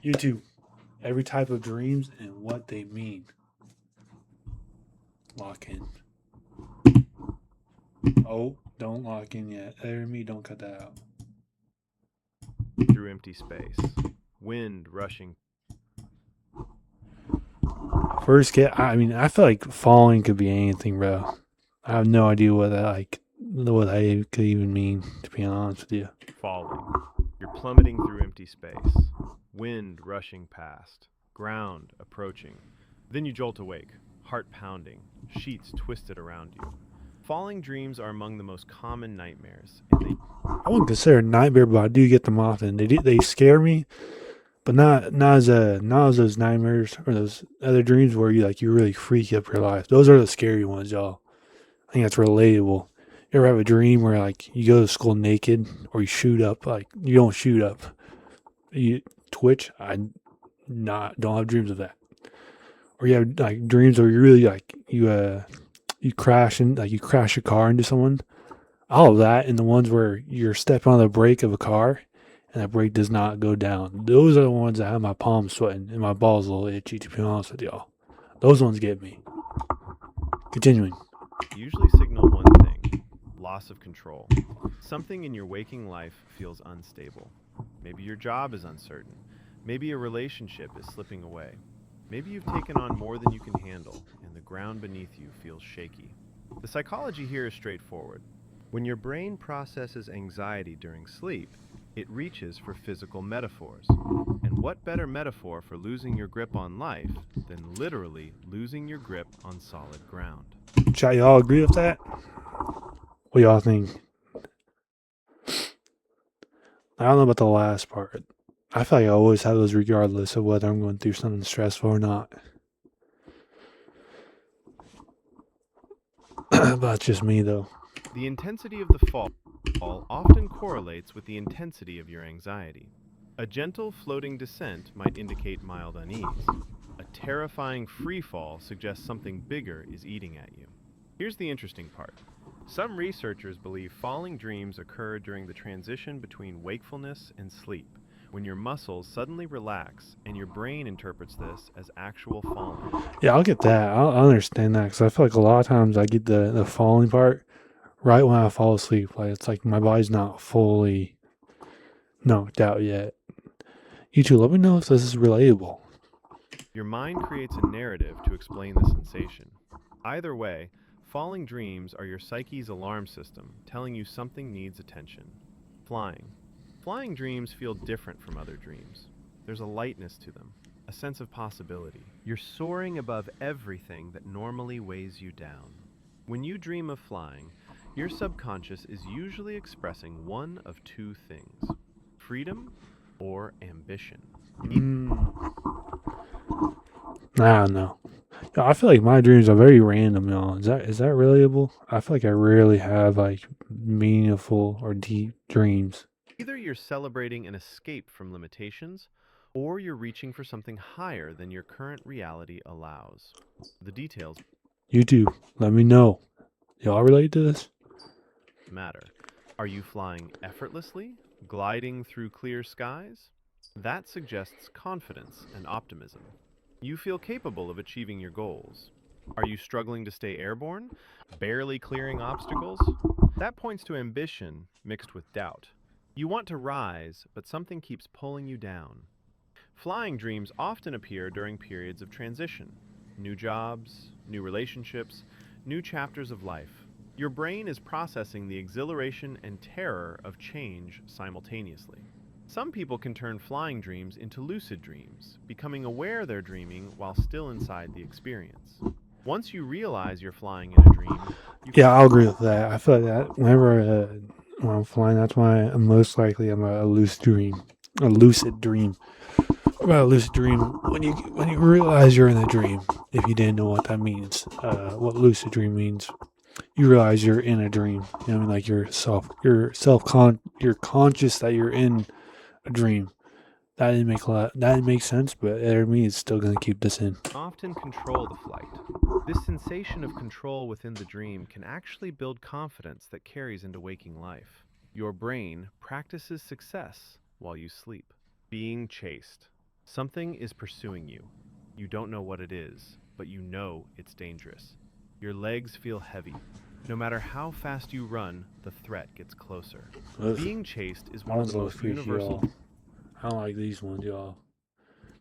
YouTube, every type of dreams and what they mean. Lock in. Oh, don't lock in yet. Hear me, don't cut that out. Through empty space, wind rushing. First get. I mean, I feel like falling could be anything, bro. I have no idea what that could even mean. To be honest with you. Falling. You're plummeting through empty space, wind rushing past, ground approaching. Then you jolt awake, heart pounding, sheets twisted around you. Falling dreams are among the most common nightmares, and they I wouldn't consider it a nightmare, but I do get them often. They scare me, but not as those nightmares or those other dreams where you really freak up your life. Those are the scary ones, y'all. I think that's relatable. You ever have a dream where you go to school naked or you shoot up? Like you don't shoot up. You twitch. I not don't have dreams of that. Or you have like dreams where you really you crash and you crash a car into someone. All of that and the ones where you're stepping on the brake of a car and that brake does not go down. Those are the ones that have my palms sweating and my balls a little itchy, to be honest with y'all. Those ones get me. Continuing. usually signal one thing: loss of control. Something in your waking life feels unstable. Maybe your job is uncertain. Maybe a relationship is slipping away. Maybe you've taken on more than you can handle, and the ground beneath you feels shaky. The psychology here is straightforward. When your brain processes anxiety during sleep, it reaches for physical metaphors. And what better metaphor for losing your grip on life than literally losing your grip on solid ground? Chat, y'all agree with that? What y'all think? I don't know about the last part. I feel like I always have those regardless of whether I'm going through something stressful or not. But that's just me, though. The intensity of the fall often correlates with the intensity of your anxiety. A gentle floating descent might indicate mild unease. A terrifying free fall suggests something bigger is eating at you. Here's the interesting part. Some researchers believe falling dreams occur during the transition between wakefulness and sleep, when your muscles suddenly relax and your brain interprets this as actual falling. Yeah, I'll get that. I understand that because I feel like a lot of times I get the falling part right when I fall asleep. Like it's like my body's not fully knocked out yet. You two, let me know if this is relatable. Your mind creates a narrative to explain the sensation. Either way, falling dreams are your psyche's alarm system telling you something needs attention. Flying. Flying dreams feel different from other dreams. There's a lightness to them, a sense of possibility. You're soaring above everything that normally weighs you down. When you dream of flying, your subconscious is usually expressing one of two things: freedom or ambition. I don't know. I feel like my dreams are very random, y'all. Is that relatable? I feel like I rarely have meaningful or deep dreams. Either you're celebrating an escape from limitations, or you're reaching for something higher than your current reality allows. The details You two, let me know. Y'all relate to this? matter. Are you flying effortlessly, gliding through clear skies? That suggests confidence and optimism. You feel capable of achieving your goals. Are you struggling to stay airborne, barely clearing obstacles? That points to ambition mixed with doubt. You want to rise, but something keeps pulling you down. Flying dreams often appear during periods of transition: new jobs, new relationships, new chapters of life. Your brain is processing the exhilaration and terror of change simultaneously. Some people can turn flying dreams into lucid dreams, becoming aware they're dreaming while still inside the experience. Once you realize you're flying in a dream, you Yeah, I'll agree with that. I feel like that when I'm flying, that's why I'm most likely I'm a lucid dream. A lucid dream. What about a lucid dream? When you realize you're in a dream, if you didn't know what that means, what lucid dream means, you realize you're in a dream. You know what I mean? Like you're conscious that you're in a dream. That didn't make sense, but me is still gonna keep this in. often control the flight. This sensation of control within the dream can actually build confidence that carries into waking life. Your brain practices success while you sleep. Being chased. Something is pursuing you. You don't know what it is, but you know it's dangerous. Your legs feel heavy. No matter how fast you run, the threat gets closer. Ugh, Being chased is that one of one's the a little most freaky, universal. y'all. I don't like these ones, y'all.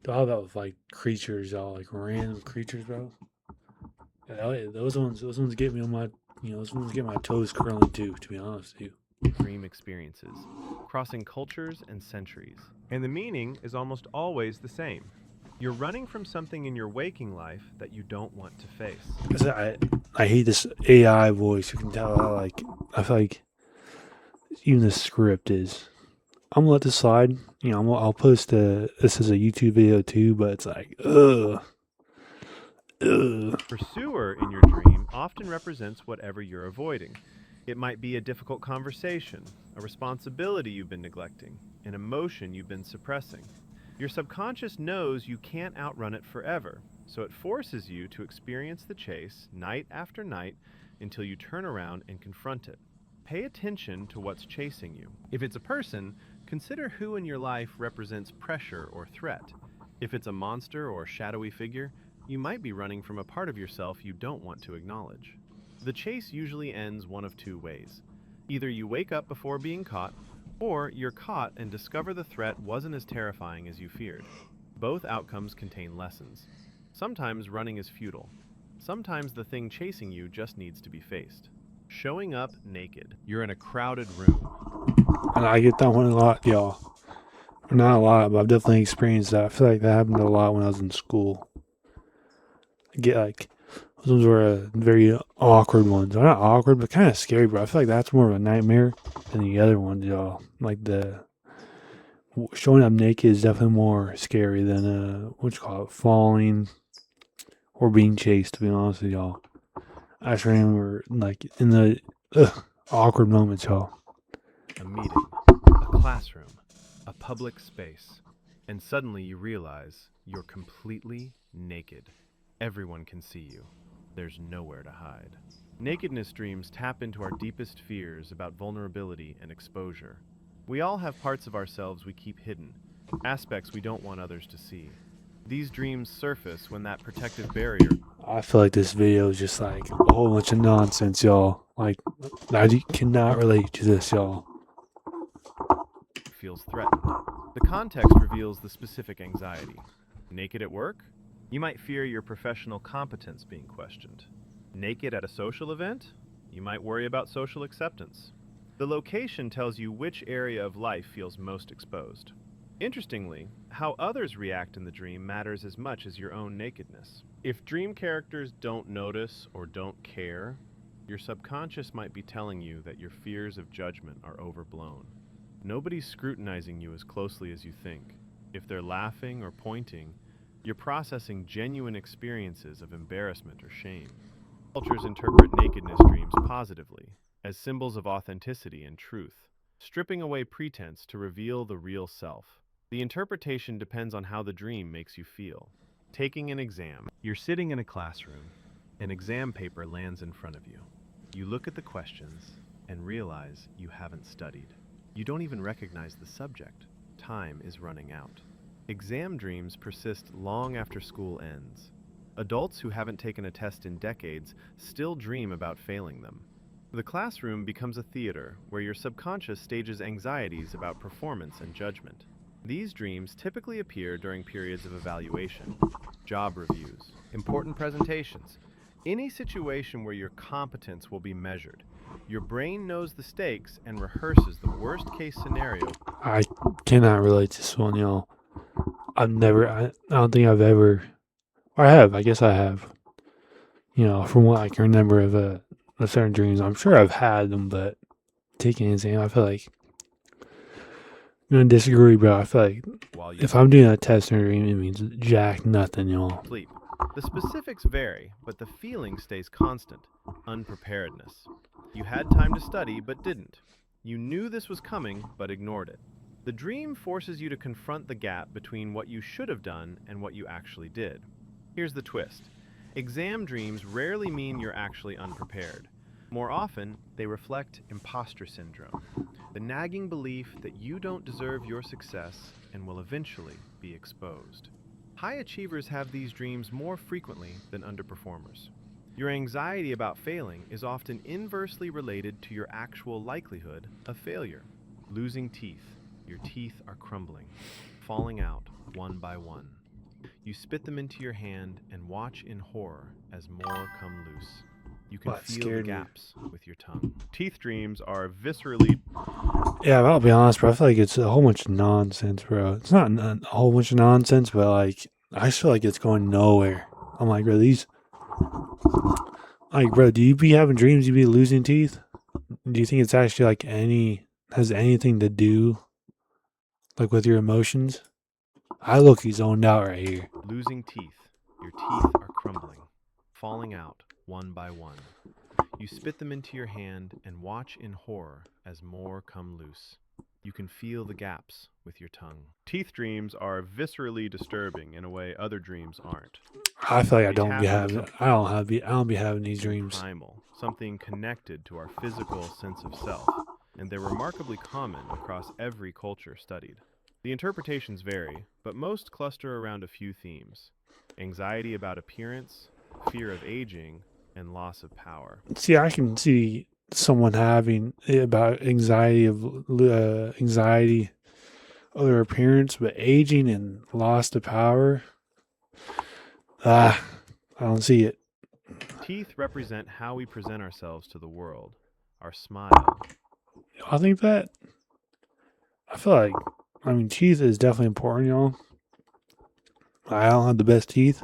They'll have that with like creatures, y'all, like random creatures, bro. Yeah, those ones get me on my, those ones get my toes curling too. To be honest with you. Dream experiences, crossing cultures and centuries. And the meaning is almost always the same. You're running from something in your waking life that you don't want to face. 'Cause I hate this AI voice. You can tell how like I feel like even the script is. I'm gonna let this slide. I'll post this as a YouTube video too, but it's like ugh. Pursuer in your dream often represents whatever you're avoiding. It might be a difficult conversation, a responsibility you've been neglecting, an emotion you've been suppressing. Your subconscious knows you can't outrun it forever, so it forces you to experience the chase night after night until you turn around and confront it. Pay attention to what's chasing you. If it's a person, consider who in your life represents pressure or threat. If it's a monster or shadowy figure, you might be running from a part of yourself you don't want to acknowledge. The chase usually ends one of two ways. Either you wake up before being caught, or you're caught and discover the threat wasn't as terrifying as you feared. Both outcomes contain lessons. Sometimes running is futile. Sometimes the thing chasing you just needs to be faced. Showing up naked. You're in a crowded room. And I get that one a lot, y'all. Not a lot, but I've definitely experienced that. I feel like that happened a lot when I was in school. I get like those ones were very awkward ones. They're not awkward, but kind of scary. But I feel like that's more of a nightmare than the other ones, y'all. Like the showing up naked is definitely more scary than what you call it, falling or being chased. To be honest with y'all, I just remember like in the awkward moments, y'all. A meeting, a classroom, a public space, and suddenly you realize you're completely naked. Everyone can see you. There's nowhere to hide. Nakedness dreams tap into our deepest fears about vulnerability and exposure. We all have parts of ourselves we keep hidden, aspects we don't want others to see. These dreams surface when that protective barrier I feel like this video is just like a whole bunch of nonsense, y'all. Like I cannot relate to this, y'all. feels threatened. The context reveals the specific anxiety. Naked at work? You might fear your professional competence being questioned. Naked at a social event? You might worry about social acceptance. The location tells you which area of life feels most exposed. Interestingly, how others react in the dream matters as much as your own nakedness. If dream characters don't notice or don't care, your subconscious might be telling you that your fears of judgment are overblown. Nobody's scrutinizing you as closely as you think. If they're laughing or pointing, you're processing genuine experiences of embarrassment or shame. Cultures interpret nakedness dreams positively, as symbols of authenticity and truth, stripping away pretense to reveal the real self. The interpretation depends on how the dream makes you feel. Taking an exam. You're sitting in a classroom. An exam paper lands in front of you. You look at the questions and realize you haven't studied. You don't even recognize the subject. Time is running out. Exam dreams persist long after school ends. Adults who haven't taken a test in decades still dream about failing them. The classroom becomes a theater where your subconscious stages anxieties about performance and judgment. These dreams typically appear during periods of evaluation, job reviews, important presentations, any situation where your competence will be measured. Your brain knows the stakes and rehearses the worst case scenario. I cannot relate to this one, y'all. I don't think I've ever, or I have, I guess I have. From what I can remember of certain dreams, I'm sure I've had them, but taking an exam, I feel like, I'm going to disagree, bro. I feel like While you if I'm doing a test in a dream, it means jack nothing, y'all. sleep. The specifics vary, but the feeling stays constant. Unpreparedness. You had time to study, but didn't. You knew this was coming, but ignored it. The dream forces you to confront the gap between what you should have done and what you actually did. Here's the twist. Exam dreams rarely mean you're actually unprepared. More often, they reflect imposter syndrome, the nagging belief that you don't deserve your success and will eventually be exposed. High achievers have these dreams more frequently than underperformers. Your anxiety about failing is often inversely related to your actual likelihood of failure. Losing teeth. Your teeth are crumbling, falling out one by one. You spit them into your hand and watch in horror as more come loose. You can Well, that feel the scared me. gaps with your tongue. Teeth dreams are viscerally. Yeah, I'll be honest, bro. I feel like it's a whole bunch of nonsense, bro. It's not a whole bunch of nonsense, but like I just feel like it's going nowhere. I'm like, bro, bro, do you be having dreams you be losing teeth? Do you think it's actually like has anything to do like with your emotions? I look zoned out right here. Losing teeth. Your teeth are crumbling, falling out one by one. You spit them into your hand and watch in horror as more come loose. You can feel the gaps with your tongue. Teeth dreams are viscerally disturbing in a way other dreams aren't. I feel like They tap into something I don't be having these dreams. primal, something connected to our physical sense of self, and they're remarkably common across every culture studied. The interpretations vary, but most cluster around a few themes: anxiety about appearance, fear of aging, and loss of power. See, I can see someone having about anxiety of their appearance, but aging and loss of power. Ah, I don't see it. Teeth represent how we present ourselves to the world, our smile. I think that I feel like teeth is definitely important, y'all. I don't have the best teeth,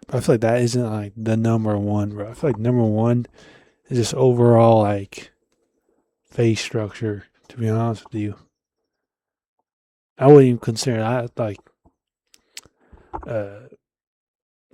but I feel like that isn't like the number one, bro. I feel like number one is just overall like face structure. To be honest with you, I wouldn't even consider that like uh.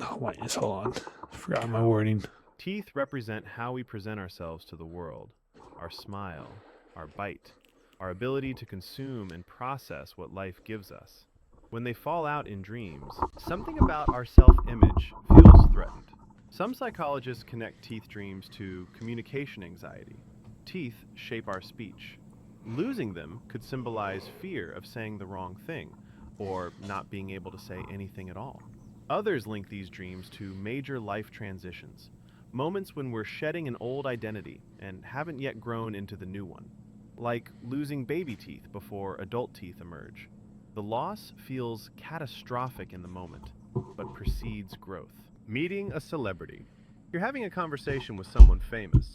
Oh wait, just hold on. I forgot my wording. Teeth represent how we present ourselves to the world, our smile, our bite, our ability to consume and process what life gives us. When they fall out in dreams, something about our self image feels threatened. Some psychologists connect teeth dreams to communication anxiety. Teeth shape our speech. Losing them could symbolize fear of saying the wrong thing, or not being able to say anything at all. Others link these dreams to major life transitions, moments when we're shedding an old identity and haven't yet grown into the new one, like losing baby teeth before adult teeth emerge. The loss feels catastrophic in the moment, but precedes growth. Meeting a celebrity. You're having a conversation with someone famous.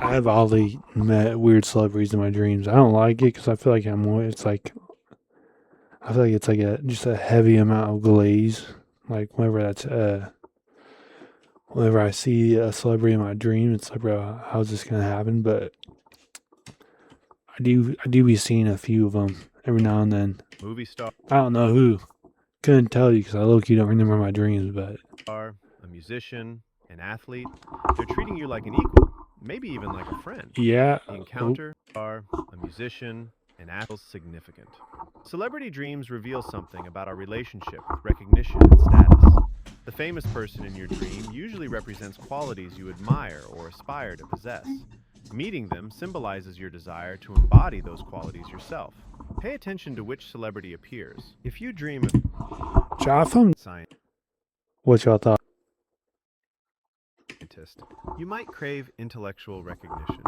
I have oddly met weird celebrities in my dreams. I don't like it because I feel like it's like I feel like it's like just a heavy amount of glaze. Like whenever I see a celebrity in my dream, it's like, bro, how's this gonna happen? But I do be seeing a few of them every now and then. Movie star, I don't know who. Couldn't tell you because I low key don't remember my dreams. But a musician, an athlete. They're treating you like an equal, maybe even like a friend. yeah, The encounter are a musician, an athlete significant. Celebrity dreams reveal something about our relationship with recognition and status. The famous person in your dream usually represents qualities you admire or aspire to possess. Meeting them symbolizes your desire to embody those qualities yourself. Pay attention to which celebrity appears. If you dream of Jotham. science, What y'all thought? scientist, you might crave intellectual recognition.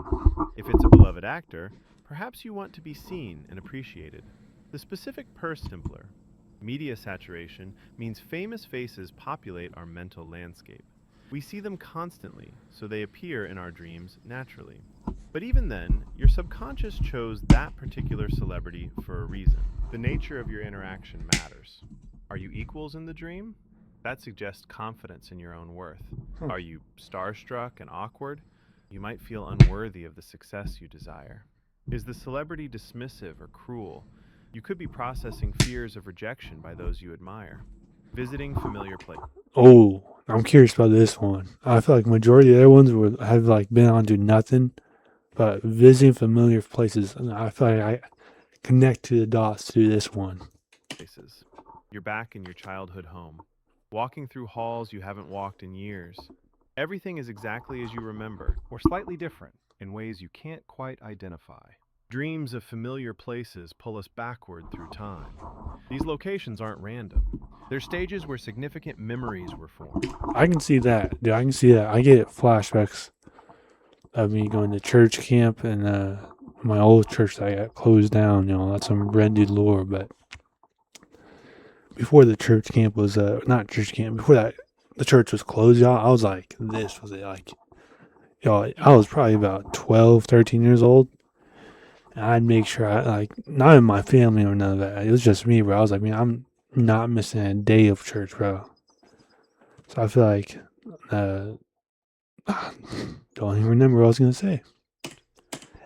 If it's a beloved actor, perhaps you want to be seen and appreciated. The specific person simpler. Media saturation means famous faces populate our mental landscape. We see them constantly, so they appear in our dreams naturally. But even then, your subconscious chose that particular celebrity for a reason. The nature of your interaction matters. Are you equals in the dream? That suggests confidence in your own worth. Are you starstruck and awkward? You might feel unworthy of the success you desire. Is the celebrity dismissive or cruel? You could be processing fears of rejection by those you admire. Visiting familiar places. Oh, I'm curious about this one. I feel like majority of the other ones have like been on to nothing, but visiting familiar places. And I feel like I connect to the dots to this one. You're back in your childhood home, walking through halls you haven't walked in years. Everything is exactly as you remember. or slightly different in ways you can't quite identify. Dreams of familiar places pull us backward through time. These locations aren't random. They're stages where significant memories were formed. I can see that, dude. I can see that. I get flashbacks of me going to church camp and my old church that got closed down. You know, that's some rented lore. But before the church camp was not church camp. Before that, the church was closed, y'all. I was like, this was it. Like, y'all, I was probably about 12, 13 years old. And I'd make sure I like not in my family or none of that. It was just me, bro. I was like, man, I'm not missing a day of church, bro. So I feel like uh, don't even remember what I was gonna say.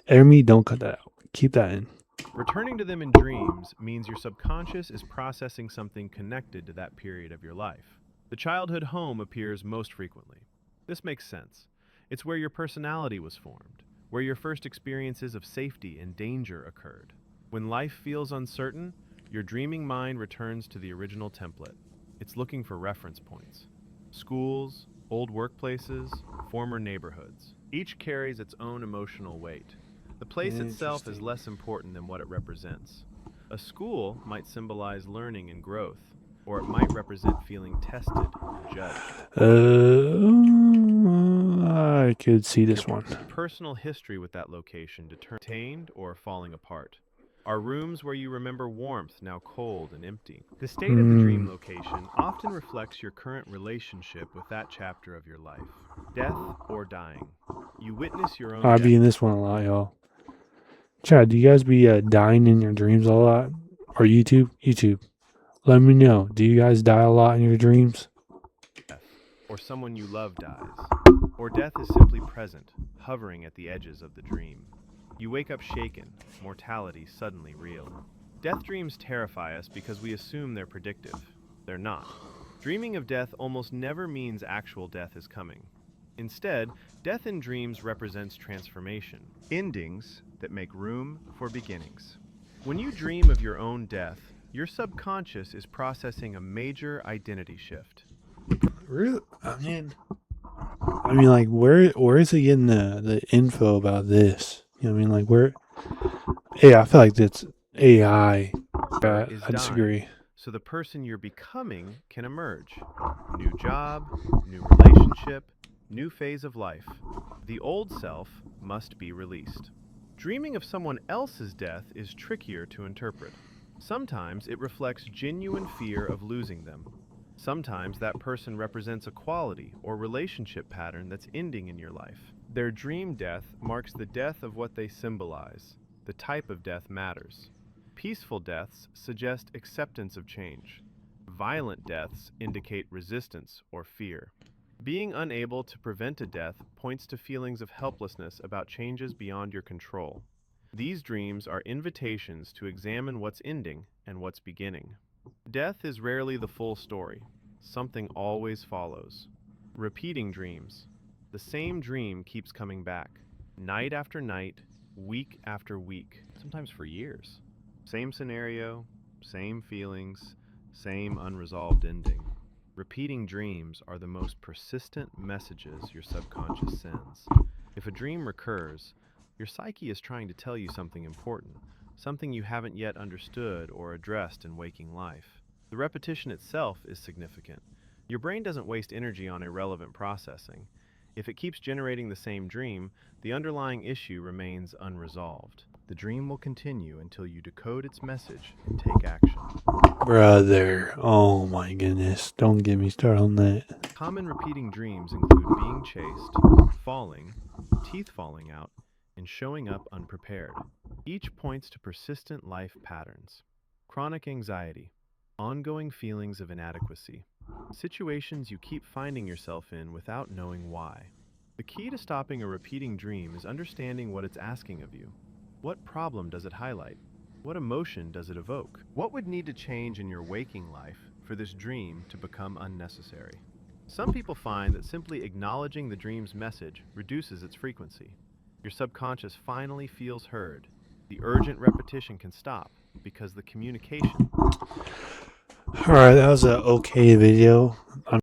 Ermi, don't cut that out. Keep that in. Returning to them in dreams means your subconscious is processing something connected to that period of your life. The childhood home appears most frequently. This makes sense. It's where your personality was formed, where your first experiences of safety and danger occurred. When life feels uncertain, your dreaming mind returns to the original template. It's looking for reference points. Schools, old workplaces, former neighborhoods. Each carries its own emotional weight. The place itself is Interesting. less important than what it represents. A school might symbolize learning and growth, or it might represent feeling tested and judged. I could see this one. Personal history with that location determined or falling apart. Are rooms where you remember warmth now cold and empty? The state of the dream location often reflects your current relationship with that chapter of your life. Death or dying. You witness your own I'll death. be in this one a lot, y'all. Chad, do you guys be dying in your dreams a lot? Or YouTube? YouTube. Let me know. Do you guys die a lot in your dreams? Or someone you love dies. Or death is simply present, hovering at the edges of the dream. You wake up shaken, mortality suddenly real. Death dreams terrify us because we assume they're predictive. They're not. Dreaming of death almost never means actual death is coming. Instead, death in dreams represents transformation. Endings that make room for beginnings. When you dream of your own death, your subconscious is processing a major identity shift. Really? I mean, like, where is he getting the info about this? You know what I mean? Like, where? Yeah, I feel like that's AI. Is I disagree. so the person you're becoming can emerge. New job, new relationship, new phase of life. The old self must be released. Dreaming of someone else's death is trickier to interpret. Sometimes it reflects genuine fear of losing them. Sometimes that person represents a quality or relationship pattern that's ending in your life. Their dream death marks the death of what they symbolize. The type of death matters. Peaceful deaths suggest acceptance of change. Violent deaths indicate resistance or fear. Being unable to prevent a death points to feelings of helplessness about changes beyond your control. These dreams are invitations to examine what's ending and what's beginning. Death is rarely the full story. Something always follows. Repeating dreams. The same dream keeps coming back, night after night, week after week, sometimes for years. Same scenario, same feelings, same unresolved ending. Repeating dreams are the most persistent messages your subconscious sends. If a dream recurs, your psyche is trying to tell you something important, something you haven't yet understood or addressed in waking life. The repetition itself is significant. Your brain doesn't waste energy on irrelevant processing. If it keeps generating the same dream, the underlying issue remains unresolved. The dream will continue until you decode its message and take action. Brother, oh my goodness. Don't get me started on that. Common repeating dreams include being chased, falling, teeth falling out, and showing up unprepared. Each points to persistent life patterns. Chronic anxiety, ongoing feelings of inadequacy, situations you keep finding yourself in without knowing why. The key to stopping a repeating dream is understanding what it's asking of you. What problem does it highlight? What emotion does it evoke? What would need to change in your waking life for this dream to become unnecessary? Some people find that simply acknowledging the dream's message reduces its frequency. Your subconscious finally feels heard. The urgent repetition can stop because the communication. Alright, that was a okay video.